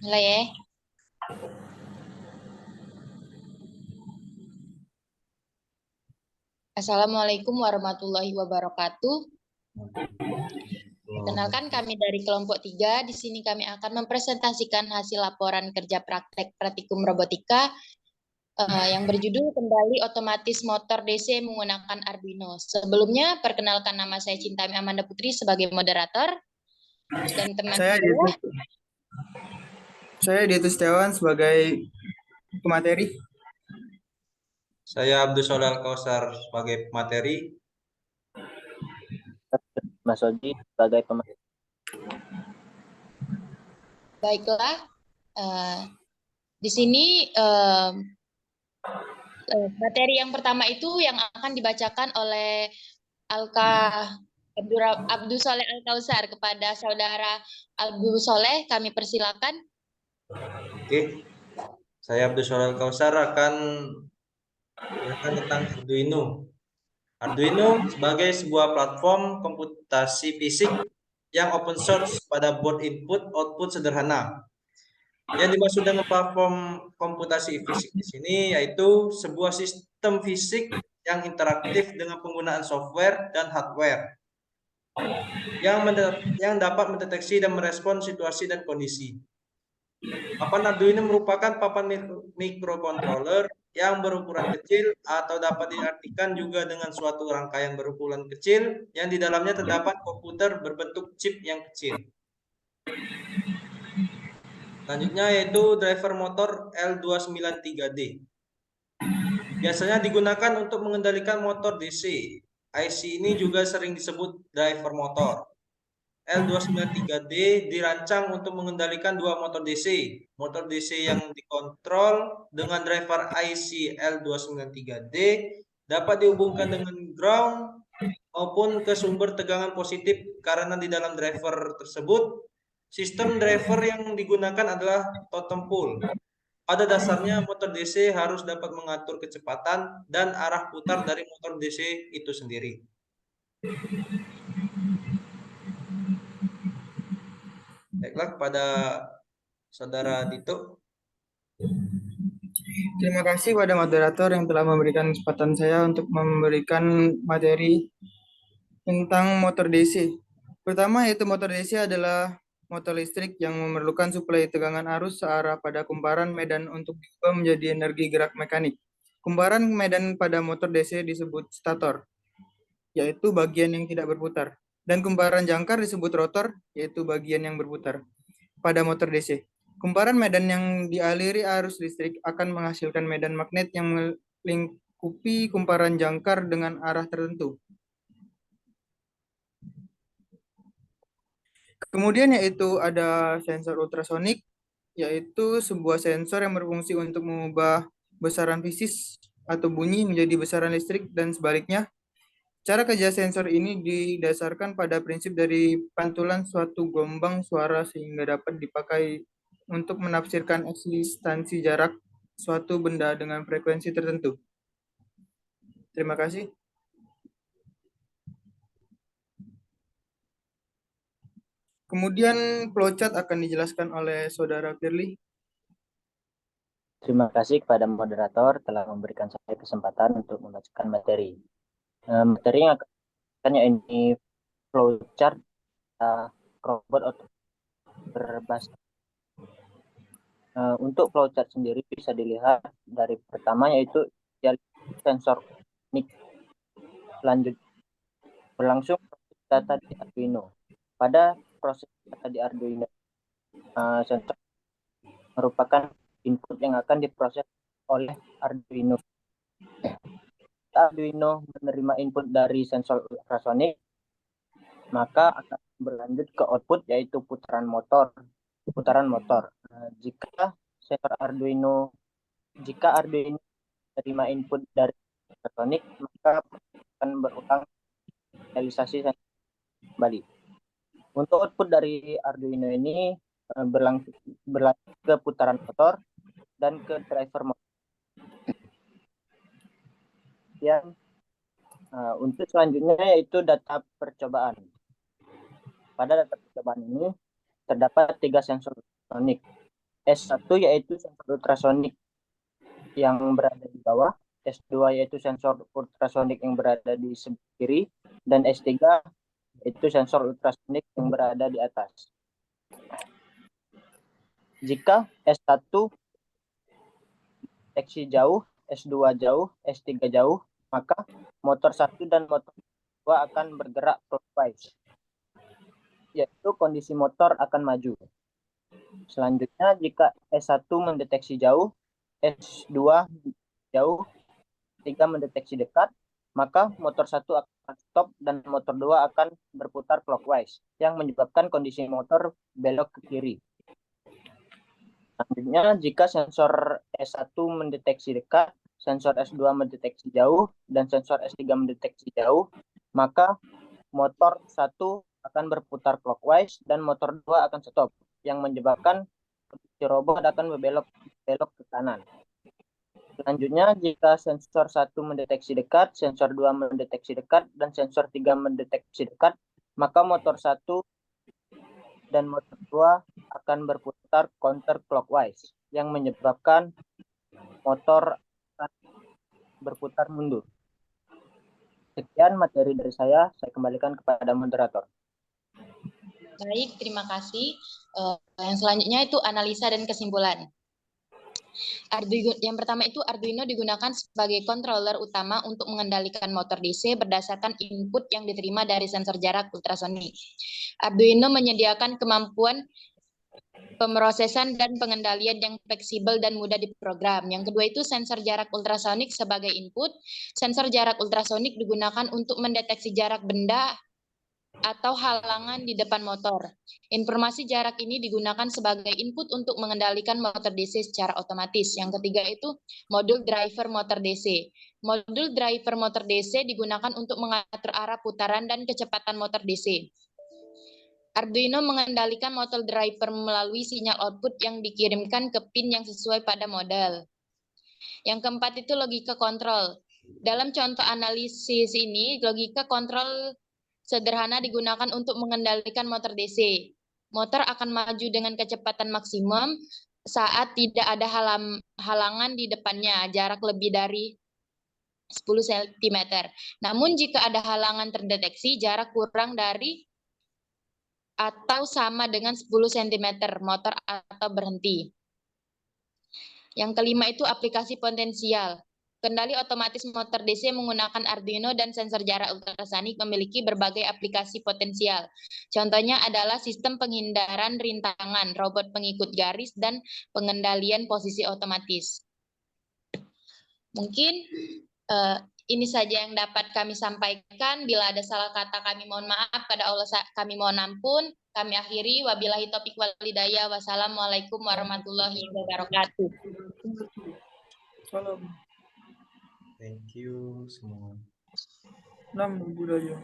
Mulai ya. Assalamualaikum warahmatullahi wabarakatuh. Perkenalkan kami dari kelompok 3. Di sini kami akan mempresentasikan hasil laporan kerja praktek praktikum robotika yang berjudul Kendali Otomatis Motor DC menggunakan Arduino. Sebelumnya, perkenalkan nama saya Cintami Amanda Putri sebagai moderator dan teman Saya saya. Dito Setiawan sebagai pemateri. Saya Abdul Solal Kausar sebagai pemateri. Mas Oji sebagai pemateri. Baiklah, di sini materi yang pertama itu yang akan dibacakan oleh Abdul Soleh Al-Kausar. Kepada saudara Abdul Soleh, kami persilakan. Oke, saya Abdul Solal Kausar akan menjelaskan tentang Arduino. Arduino sebagai sebuah platform komputasi fisik yang open source pada board input output sederhana. Yang dimaksud dengan platform komputasi fisik di sini yaitu sebuah sistem fisik yang interaktif dengan penggunaan software dan hardware yang dapat mendeteksi dan merespon situasi dan kondisi. Papan Arduino merupakan papan mikrokontroler yang berukuran kecil atau dapat diartikan juga dengan suatu rangkaian berukuran kecil yang di dalamnya terdapat komputer berbentuk chip yang kecil. Selanjutnya yaitu driver motor L293D. Biasanya digunakan untuk mengendalikan motor DC. IC ini juga sering disebut driver motor. L293D dirancang untuk mengendalikan dua motor DC. Motor DC yang dikontrol dengan driver IC L293D dapat dihubungkan dengan ground maupun ke sumber tegangan positif karena di dalam driver tersebut sistem driver yang digunakan adalah totem pole. Pada dasarnya motor DC harus dapat mengatur kecepatan dan arah putar dari motor DC itu sendiri. Baiklah, kepada saudara Dito. Terima kasih pada moderator yang telah memberikan kesempatan saya untuk memberikan materi tentang motor DC. Pertama yaitu motor DC adalah motor listrik yang memerlukan suplai tegangan arus searah pada kumparan medan untuk diubah menjadi energi gerak mekanik. Kumparan medan pada motor DC disebut stator, yaitu bagian yang tidak berputar. Dan kumparan jangkar disebut rotor, yaitu bagian yang berputar. Pada motor DC, kumparan medan yang dialiri arus listrik akan menghasilkan medan magnet yang melingkupi kumparan jangkar dengan arah tertentu. Kemudian yaitu ada sensor ultrasonik, yaitu sebuah sensor yang berfungsi untuk mengubah besaran fisik atau bunyi menjadi besaran listrik dan sebaliknya. Cara kerja sensor ini didasarkan pada prinsip dari pantulan suatu gelombang suara sehingga dapat dipakai untuk menafsirkan eksistensi jarak suatu benda dengan frekuensi tertentu. Terima kasih. Kemudian flowchart akan dijelaskan oleh Saudara Firly. Terima kasih kepada moderator telah memberikan saya kesempatan untuk membacakan materi. Materi yang akan ini flowchart robot berbasis. Untuk flowchart sendiri bisa dilihat dari pertama yaitu sensor nik, lanjut berlangsung data di Arduino. Pada proses data di Arduino, sensor merupakan input yang akan diproses oleh Arduino. Arduino menerima input dari sensor ultrasonik, maka akan berlanjut ke output yaitu putaran motor. Jika Arduino menerima input dari ultrasonik, maka akan berulang realisasi kembali. Untuk output dari Arduino ini berlanjut ke putaran motor dan ke driver motor. Untuk selanjutnya yaitu data percobaan. Pada data percobaan ini terdapat 3 sensor elektronik. S1 yaitu sensor ultrasonik yang berada di bawah, S2 yaitu sensor ultrasonik yang berada di sebelah kiri, dan S3 yaitu sensor ultrasonik yang berada di atas. Jika S1 deteksi jauh, S2 jauh, S3 jauh, maka motor 1 dan motor 2 akan bergerak clockwise, yaitu kondisi motor akan maju. Selanjutnya, jika S1 mendeteksi jauh, S2 jauh, S3 mendeteksi dekat, maka motor 1 akan stop dan motor 2 akan berputar clockwise, yang menyebabkan kondisi motor belok ke kiri. Selanjutnya, jika sensor S1 mendeteksi dekat, sensor S2 mendeteksi jauh, dan sensor S3 mendeteksi jauh, maka motor 1 akan berputar clockwise dan motor 2 akan stop, yang menyebabkan robot akan belok ke kanan. Selanjutnya, jika sensor 1 mendeteksi dekat, sensor 2 mendeteksi dekat, dan sensor 3 mendeteksi dekat, maka motor 1 dan motor 2 akan berputar counterclockwise, yang menyebabkan motor akan berputar mundur. Sekian materi dari saya kembalikan kepada moderator. Baik, terima kasih. Yang selanjutnya itu analisa dan kesimpulan. Yang pertama itu Arduino digunakan sebagai controller utama untuk mengendalikan motor DC berdasarkan input yang diterima dari sensor jarak ultrasonik. Arduino menyediakan kemampuan pemrosesan dan pengendalian yang fleksibel dan mudah diprogram. Yang kedua itu sensor jarak ultrasonik sebagai input. Sensor jarak ultrasonik digunakan untuk mendeteksi jarak benda atau halangan di depan motor. Informasi jarak ini digunakan sebagai input untuk mengendalikan motor DC secara otomatis. Yang ketiga itu modul driver motor DC. Modul driver motor DC digunakan untuk mengatur arah putaran dan kecepatan motor DC. Arduino mengendalikan motor driver melalui sinyal output yang dikirimkan ke pin yang sesuai pada model. Yang keempat itu logika kontrol. Dalam contoh analisis ini, logika kontrol sederhana digunakan untuk mengendalikan motor DC. Motor akan maju dengan kecepatan maksimum saat tidak ada halangan di depannya, jarak lebih dari 10 cm. Namun jika ada halangan terdeteksi, jarak kurang dari atau sama dengan 10 cm, motor atau berhenti. Yang kelima itu aplikasi potensial. Kendali otomatis motor DC menggunakan Arduino dan sensor jarak ultrasonik memiliki berbagai aplikasi potensial. Contohnya adalah sistem penghindaran rintangan, robot pengikut garis, dan pengendalian posisi otomatis. Mungkin ini saja yang dapat kami sampaikan. Bila ada salah kata kami mohon maaf, pada Allah kami mohon ampun. Kami akhiri, wabillahi taufiq wal hidayah. Wassalamualaikum warahmatullahi wabarakatuh. Salam. Thank you semua. Nam budaya.